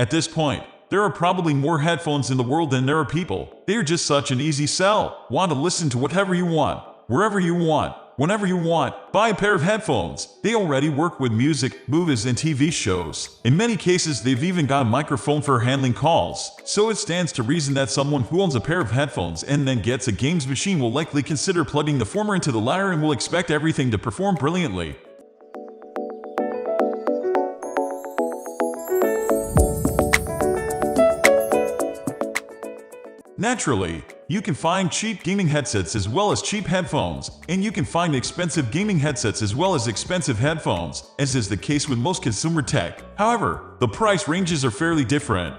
At this point, there are probably more headphones in the world than there are people. They are just such an easy sell. Want to listen to whatever you want, wherever you want, whenever you want. Buy a pair of headphones. They already work with music, movies, and TV shows. In many cases, they've even got a microphone for handling calls. So it stands to reason that someone who owns a pair of headphones and then gets a games machine will likely consider plugging the former into the latter and will expect everything to perform brilliantly. Naturally, you can find cheap gaming headsets as well as cheap headphones, and you can find expensive gaming headsets as well as expensive headphones, as is the case with most consumer tech. However, the price ranges are fairly different.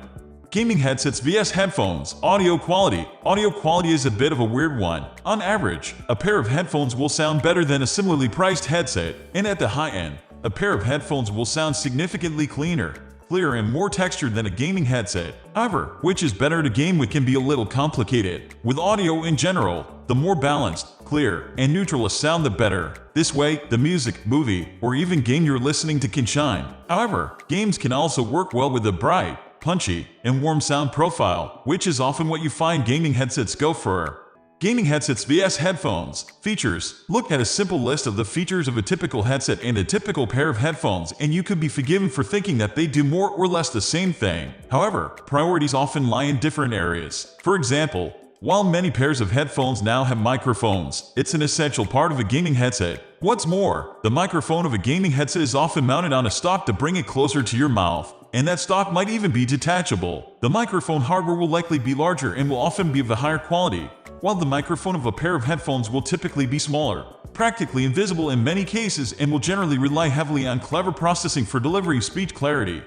Gaming headsets vs headphones. Audio quality. Audio quality is a bit of a weird one. On average, a pair of headphones will sound better than a similarly priced headset, and at the high end, a pair of headphones will sound significantly cleaner, clearer, and more textured than a gaming headset. However, which is better to game with can be a little complicated. With audio in general, the more balanced, clear, and neutral a sound the better. This way, the music, movie, or even game you're listening to can shine. However, games can also work well with a bright, punchy, and warm sound profile, which is often what you find gaming headsets go for. Gaming headsets vs headphones. Features. Look at a simple list of the features of a typical headset and a typical pair of headphones, and you could be forgiven for thinking that they do more or less the same thing. However, priorities often lie in different areas. For example, while many pairs of headphones now have microphones, it's an essential part of a gaming headset. What's more, the microphone of a gaming headset is often mounted on a stock to bring it closer to your mouth, and that stock might even be detachable. The microphone hardware will likely be larger and will often be of a higher quality, while the microphone of a pair of headphones will typically be smaller, practically invisible in many cases, and will generally rely heavily on clever processing for delivering speech clarity.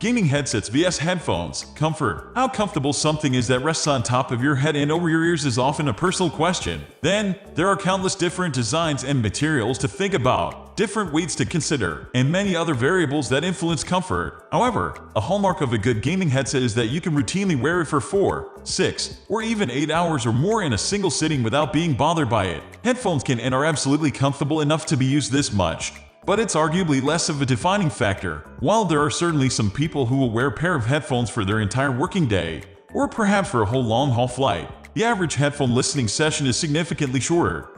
Gaming headsets vs headphones. Comfort. How comfortable something is that rests on top of your head and over your ears is often a personal question. Then, there are countless different designs and materials to think about, different weights to consider, and many other variables that influence comfort. However, a hallmark of a good gaming headset is that you can routinely wear it for 4, 6, or even 8 hours or more in a single sitting without being bothered by it. Headphones can and are absolutely comfortable enough to be used this much, but it's arguably less of a defining factor. While there are certainly some people who will wear a pair of headphones for their entire working day, or perhaps for a whole long-haul flight, the average headphone listening session is significantly shorter.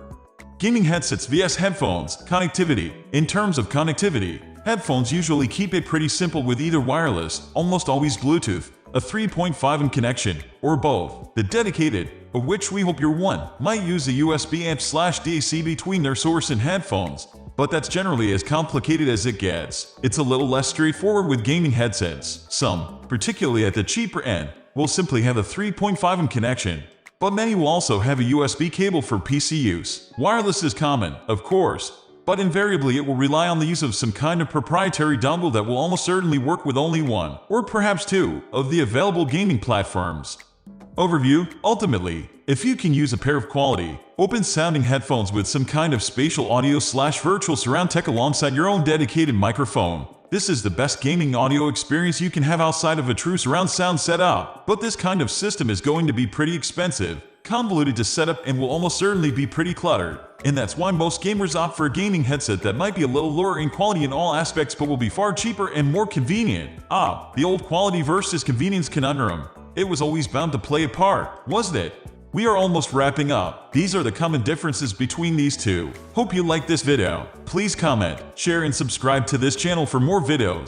Gaming headsets vs headphones. Connectivity. In terms of connectivity, headphones usually keep it pretty simple with either wireless, almost always Bluetooth, a 3.5mm connection, or both. The dedicated, of which we hope you're one, might use a USB amp/DAC between their source and headphones, but that's generally as complicated as it gets. It's a little less straightforward with gaming headsets. Some, particularly at the cheaper end, will simply have a 3.5mm connection, but many will also have a USB cable for PC use. Wireless is common, of course, but invariably it will rely on the use of some kind of proprietary dongle that will almost certainly work with only one, or perhaps two, of the available gaming platforms. Overview. Ultimately, if you can use a pair of quality, open-sounding headphones with some kind of spatial audio/virtual surround tech alongside your own dedicated microphone, this is the best gaming audio experience you can have outside of a true surround sound setup. But this kind of system is going to be pretty expensive, convoluted to set up, and will almost certainly be pretty cluttered. And that's why most gamers opt for a gaming headset that might be a little lower in quality in all aspects but will be far cheaper and more convenient. The old quality versus convenience conundrum. It was always bound to play a part, wasn't it? We are almost wrapping up. These are the common differences between these two. Hope you liked this video. Please comment, share, and subscribe to this channel for more videos.